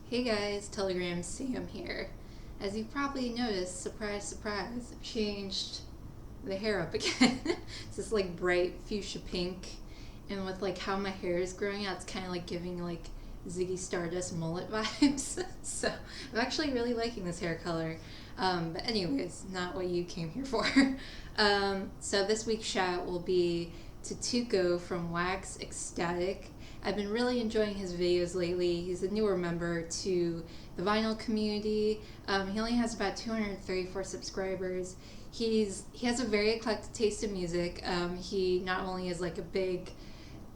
Hey guys, Telegram Sam here. As you've probably noticed, surprise, surprise, I've changed the hair up again. It's this like bright fuchsia pink, and with like how my hair is growing out, it's kind of like giving like Ziggy Stardust mullet vibes. So I'm actually really liking this hair color. But anyways, not what you came here for. So this week's shout will be to Tuco from Wax Ecstatic. I've been really enjoying his videos lately. He's a newer member to the vinyl community. He only has about 234 subscribers. He has a very eclectic taste in music. He not only is like a big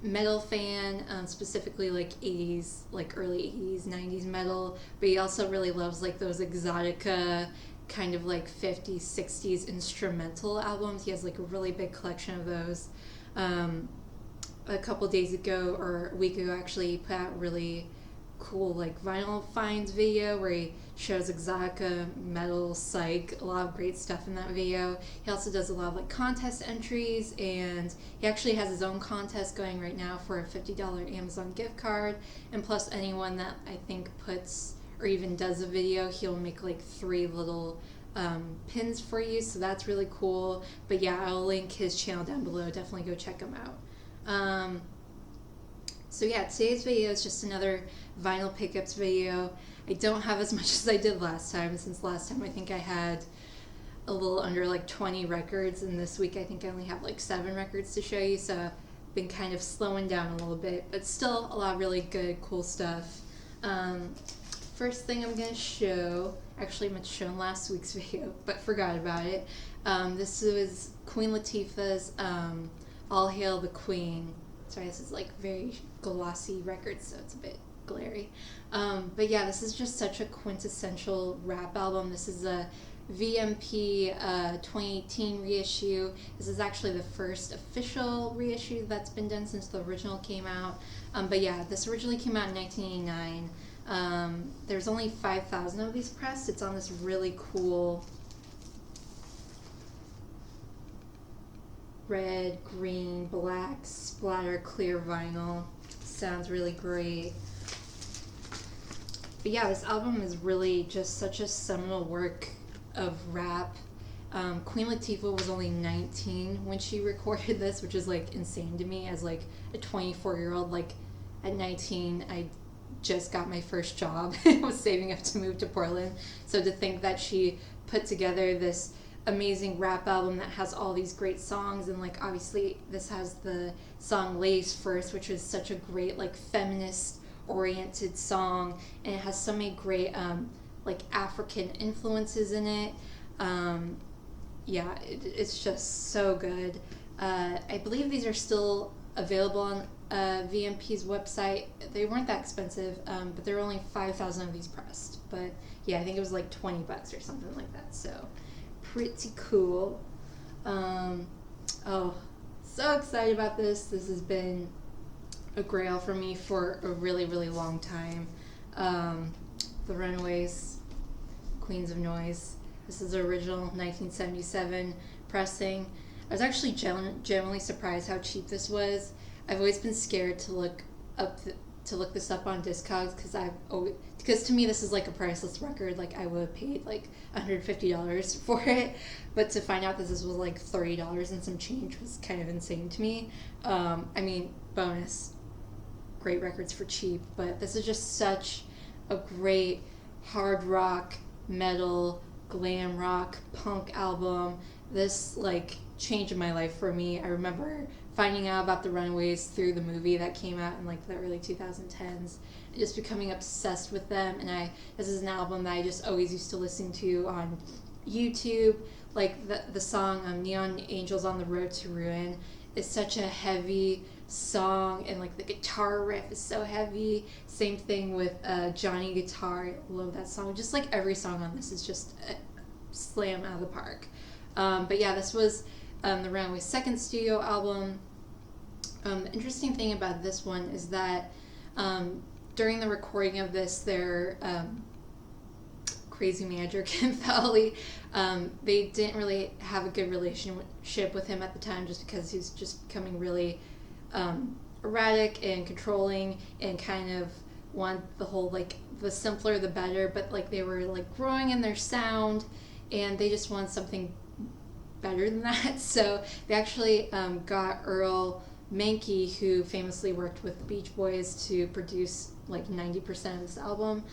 metal fan, specifically like 80s, like early 80s, 90s metal, but he also really loves like those exotica kind of like 50s, 60s instrumental albums. He has like a really big collection of those. A couple days ago or a week ago actually, he put out really cool like vinyl finds video where he shows exotica, metal, psych, a lot of great stuff in that video. He also does a lot of like contest entries, and he actually has his own contest going right now for a $50 Amazon gift card, and plus anyone that I think puts or even does a video, he'll make like 3 little pins for you, so that's really cool. But yeah, I'll link his channel down below. Definitely go check him out. So yeah, today's video is just another vinyl pickups video. I don't have as much as I did last time, since last time I think I had a little under like 20 records, and this week I think I only have like 7 records to show you, so I've been kind of slowing down a little bit, but still a lot of really good, cool stuff. First thing I'm going to show, actually I meant to show in last week's video, but forgot about it. This was Queen Latifah's All Hail the Queen. Sorry, this is like very glossy record, so it's a bit glary. But yeah, this is just such a quintessential rap album. This is a VMP 2018 reissue. This is actually the first official reissue that's been done since the original came out. But yeah, this originally came out in 1989. There's only 5,000 of these pressed. It's on this really cool red, green, black, splatter, clear vinyl. Sounds really great. But yeah, this album is really just such a seminal work of rap. Queen Latifah was only 19 when she recorded this, which is like insane to me as like a 24-year-old. Like at 19, I just got my first job. I was saving up to move to Portland. So to think that she put together this amazing rap album that has all these great songs, and like obviously this has the song Ladies First, which is such a great like feminist oriented song, and it has so many great like African influences in it. It's just so good. I believe these are still available on VMP's website. They weren't that expensive, but there were only 5,000 of these pressed. But yeah, I think it was like $20 or something like that. So pretty cool. So excited about this. This has been a grail for me for a really, really long time. The Runaways, Queens of Noise. This is the original 1977 pressing. I was actually genuinely surprised how cheap this was. I've always been scared to look this up on Discogs, because to me this is like a priceless record. Like I would have paid like $150 for it, but to find out that this was like $30 and some change was kind of insane to me. I mean, bonus, great records for cheap, but this is just such a great hard rock, metal, glam rock, punk album. This like changed my life for me. I remember finding out about the Runaways through the movie that came out in like the early 2010s, and just becoming obsessed with them. And this is an album that I just always used to listen to on YouTube. Like the song Neon Angels on the Road to Ruin is such a heavy song, and like the guitar riff is so heavy. Same thing with Johnny Guitar. I love that song. Just like every song on this is just a slam out of the park. But yeah, this was the Runaways' second studio album. The interesting thing about this one is that during the recording of this, their crazy manager, Kim Fowley, they didn't really have a good relationship with him at the time, just because he was just becoming really erratic and controlling and kind of want the whole like the simpler the better, but like they were like growing in their sound, and they just wanted something better than that. So they actually got Earl Mankey, who famously worked with the Beach Boys, to produce like 90% of this album.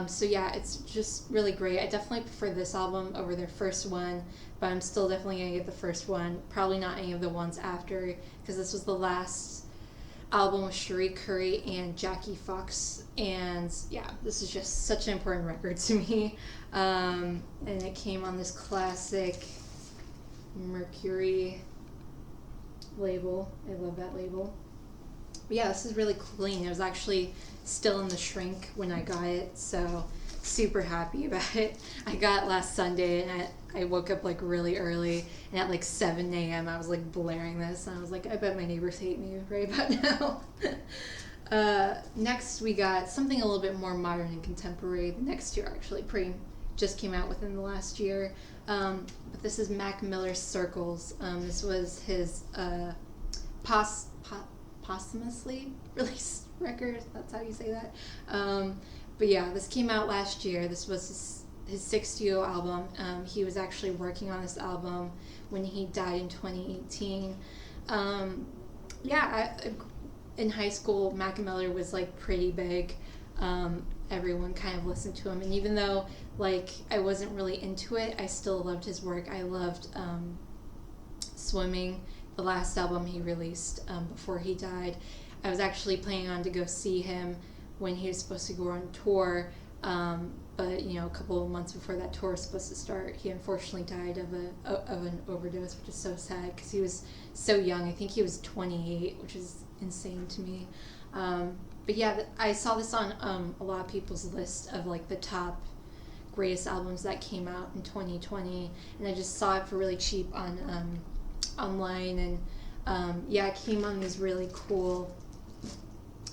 So yeah, it's just really great. I definitely prefer this album over their first one, but I'm still definitely gonna get the first one. Probably not any of the ones after, because this was the last album with Cherie Currie and Jackie Fox, and yeah, this is just such an important record to me. And it came on this classic Mercury label. I love that label. But yeah, this is really clean. It was actually still in the shrink when I got it, so super happy about it. I got it last Sunday, and I woke up like really early, and at like 7 a.m. I was like blaring this, and I was like, I bet my neighbors hate me right about now. Next we got something a little bit more modern and contemporary. The next two are actually just came out within the last year. But this is Mac Miller's Circles. This was his posthumously released record. That's how you say that. But yeah, this came out last year. This was his sixth studio album. He was actually working on this album when he died in 2018. In high school, Mac Miller was like pretty big. Everyone kind of listened to him, and even though like I wasn't really into it, I still loved his work. I loved Swimming, the last album he released before he died. I was actually planning on to go see him when he was supposed to go on tour, but you know, a couple of months before that tour was supposed to start, he unfortunately died of an overdose, which is so sad because he was so young. I think he was 28, which is insane to me. But yeah, I saw this on a lot of people's list of like the top greatest albums that came out in 2020, and I just saw it for really cheap on online, and yeah, it came on these really cool.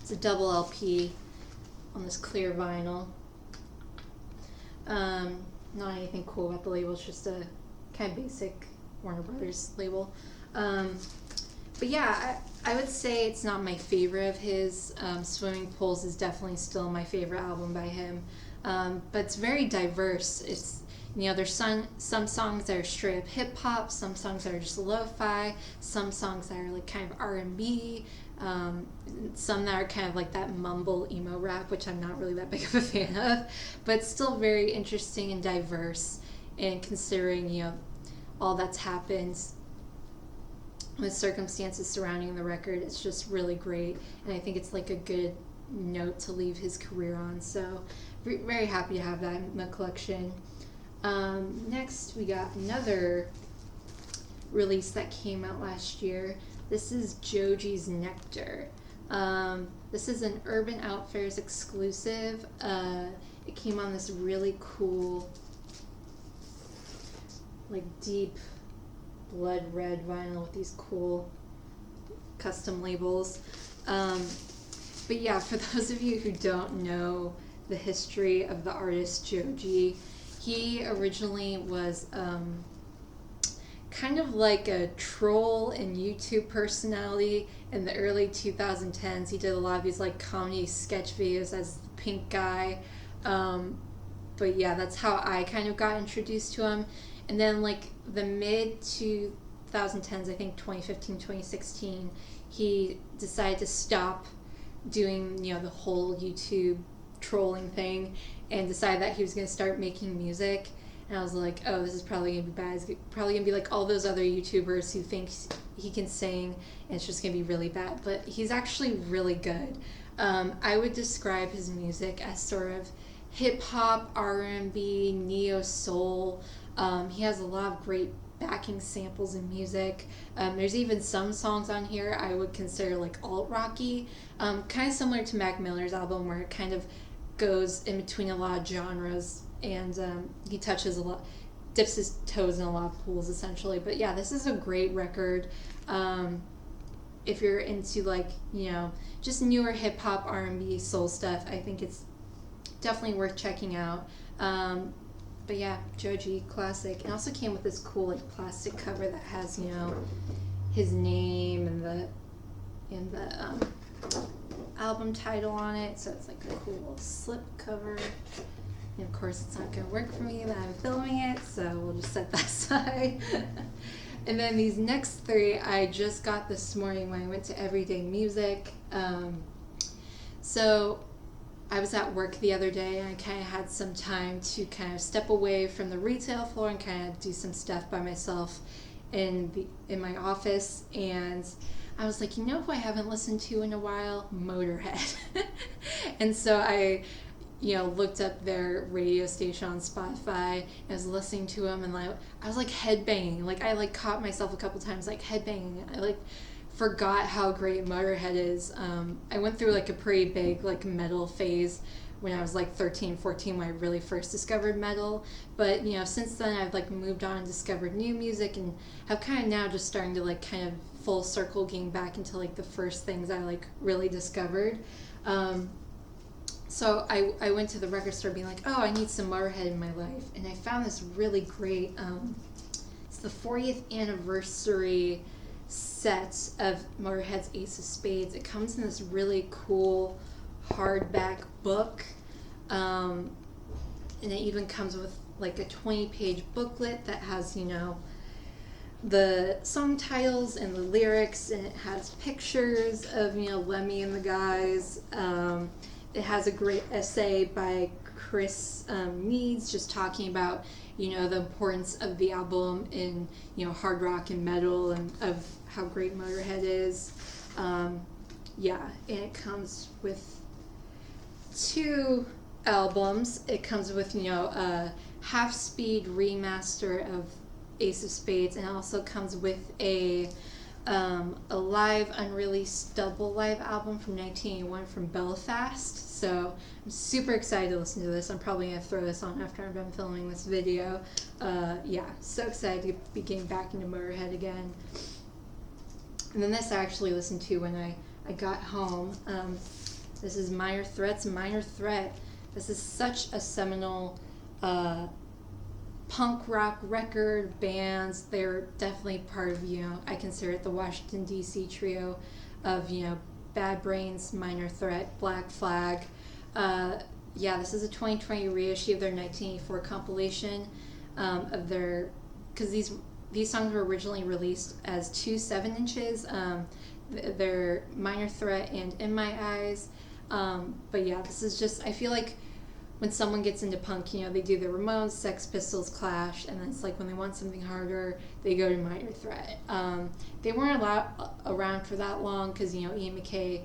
It's a double LP on this clear vinyl. Not anything cool about the label. It's just a kind of basic Warner Brothers label. But yeah, I would say it's not my favorite of his. Swimming Pools is definitely still my favorite album by him. But it's very diverse. It's, you know, there's some songs that are straight up hip hop, some songs that are just lo-fi, some songs that are like kind of R&B, some that are kind of like that mumble emo rap, which I'm not really that big of a fan of, but it's still very interesting and diverse. And considering, you know, all that's happened with circumstances surrounding the record, it's just really great, and I think it's like a good note to leave his career on. So very happy to have that in the collection. Next we got another release that came out last year. This is Joji's Nectar. This is an Urban Outfitters exclusive. It came on this really cool, like deep blood red vinyl with these cool custom labels. But yeah, for those of you who don't know the history of the artist Joji, he originally was kind of like a troll and YouTube personality in the early 2010s. He did a lot of these like comedy sketch videos as the pink guy. But yeah, that's how I kind of got introduced to him. And then like the mid 2010s, I think 2015, 2016, he decided to stop doing, you know, the whole YouTube trolling thing and decided that he was going to start making music. And I was like, oh, this is probably going to be bad. It's probably going to be like all those other YouTubers who think he can sing, and it's just going to be really bad. But he's actually really good. I would describe his music as sort of hip-hop, R&B, neo-soul. He has a lot of great backing samples and music. There's even some songs on here I would consider like alt-rocky, kind of similar to Mac Miller's album, where it kind of goes in between a lot of genres, and he touches a lot, dips his toes in a lot of pools essentially. But yeah, this is a great record. If you're into like, you know, just newer hip-hop, R&B, soul stuff, I think it's definitely worth checking out. But yeah, Joji, classic. It also came with this cool like plastic cover that has, you know, his name and the album title on it, so it's like a cool little slip cover. And of course, it's not going to work for me that I'm filming it, so we'll just set that aside. And then these next three I just got this morning when I went to Everyday Music. So I was at work the other day and I kind of had some time to kind of step away from the retail floor and kind of do some stuff by myself in my office. And I was like, who I haven't listened to in a while? Motorhead. And so I looked up their radio station on Spotify. I was listening to them and I was headbanging. I caught myself a couple times headbanging. I forgot how great Motorhead is. I went through a pretty big metal phase when I was 13, 14 when I really first discovered metal. But since then I've moved on and discovered new music and have kind of now just starting to kind of full circle getting back into the first things I really discovered. So I went to the record store being oh, I need some Motorhead in my life. And I found this really great, it's the 40th anniversary set of Motorhead's Ace of Spades. It comes in this really cool hardback book. And it even comes with a 20-page booklet that has, the song titles and the lyrics, and it has pictures of, Lemmy and the guys. It has a great essay by Chris Needs just talking about, the importance of the album in, hard rock and metal and of how great Motorhead is. And it comes with 2 albums. It comes with, a half-speed remaster of Ace of Spades, and it also comes with a live unreleased double live album from 1981 from Belfast. So I'm super excited to listen to this. I'm probably going to throw this on after I'm done filming this video. So excited to be getting back into Motorhead again. And then this I actually listened to when I got home. This is Minor Threat's Minor Threat. This is such a seminal punk rock record bands. They're definitely part of, I consider it the Washington D.C. trio of, Bad Brains, Minor Threat, Black Flag. This is a 2020 reissue of their 1984 compilation of their, because these songs were originally released as 2 7-inches. They're Minor Threat and In My Eyes. This is just, I feel like when someone gets into punk, they do the Ramones, Sex Pistols, Clash, and then it's when they want something harder, they go to Minor Threat. They weren't around for that long because, Ian MacKaye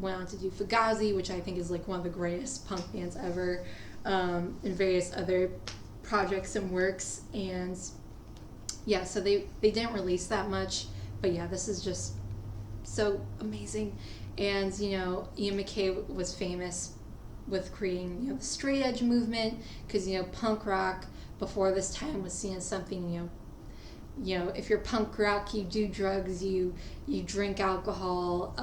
went on to do Fugazi, which I think is one of the greatest punk bands ever, and various other projects and works. And so they didn't release that much, but this is just so amazing. And, Ian MacKaye was famous with creating, the straight edge movement, because, punk rock before this time was seen as something, if you're punk rock, you do drugs, you drink alcohol,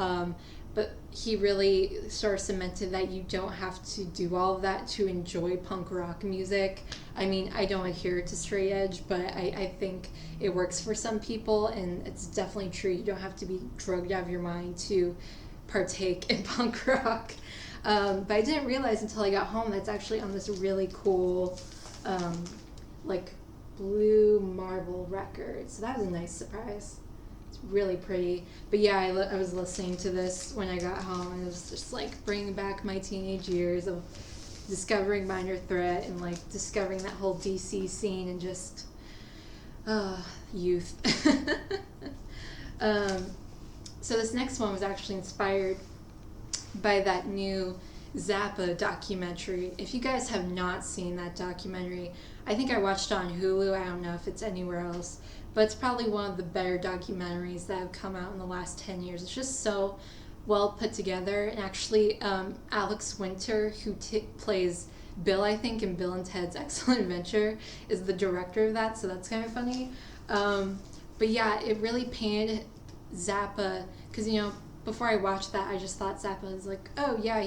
but he really sort of cemented that you don't have to do all of that to enjoy punk rock music. I mean, I don't adhere to straight edge, but I think it works for some people, and it's definitely true. You don't have to be drugged out of your mind to partake in punk rock. But I didn't realize until I got home that's actually on this really cool, blue marble record. So that was a nice surprise. It's really pretty. But I was listening to this when I got home, and it was just bringing back my teenage years of discovering Minor Threat and discovering that whole DC scene and just youth. So this next one was actually inspired by that new Zappa documentary. If you guys have not seen that documentary, I think I watched it on Hulu. I don't know if it's anywhere else, but it's probably one of the better documentaries that have come out in the last 10 years. It's just so well put together. And actually, Alex Winter, who plays Bill, I think, in Bill and Ted's Excellent Adventure, is the director of that, so that's kind of funny. It really painted Zappa, because, before I watched that, I just thought Zappa was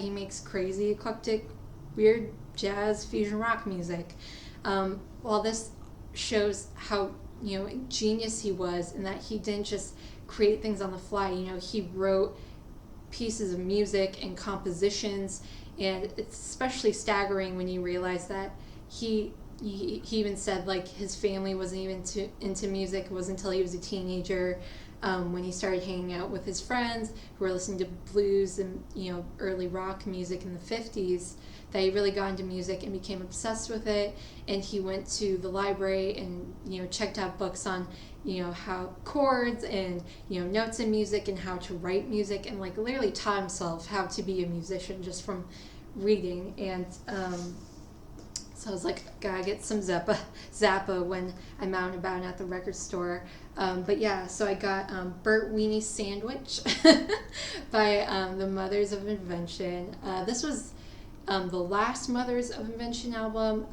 he makes crazy, eclectic, weird jazz, fusion rock music. While this shows how, genius he was, and that he didn't just create things on the fly. He wrote pieces of music and compositions, and it's especially staggering when you realize that he even said like his family wasn't even into music. It wasn't until he was a teenager, when he started hanging out with his friends who were listening to blues and early rock music in the 50s, that he really got into music and became obsessed with it. And he went to the library and checked out books on how chords and notes in music and how to write music, and like literally taught himself how to be a musician just from reading. And so I was like, gotta get some Zappa when I'm out and about at the record store. But yeah, so I got Burt Weenie Sandwich by the Mothers of Invention. This was the last Mothers of Invention album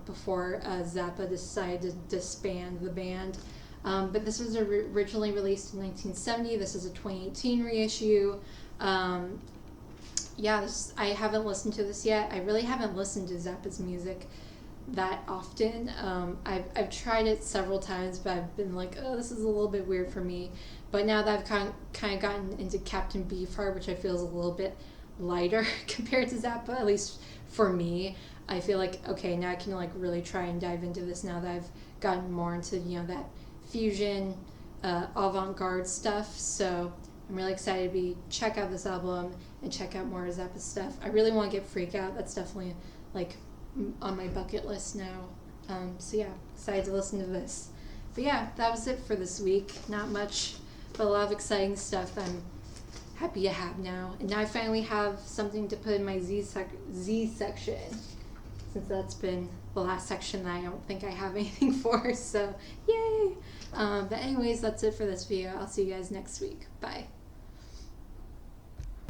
before Zappa decided to disband the band. But this was originally released in 1970. This is a 2018 reissue. I haven't listened to this yet. I really haven't listened to Zappa's music that often. I've tried it several times, but I've been like, oh, this is a little bit weird for me. But now that I've kind of gotten into Captain Beefheart, which I feel is a little bit lighter compared to Zappa, at least for me, I feel like, okay, now I can like really try and dive into this now that I've gotten more into that fusion, avant-garde stuff. So I'm really excited to check out this album and check out more Zappa stuff. I really want to get Freak Out. That's definitely like on my bucket list now. So yeah, excited to listen to this. But yeah, that was it for this week. Not much, but a lot of exciting stuff that I'm happy to have now. And now I finally have something to put in my Z section, since that's been the last section that I don't think I have anything for. So yay! But anyways, that's it for this video. I'll see you guys next week. Bye.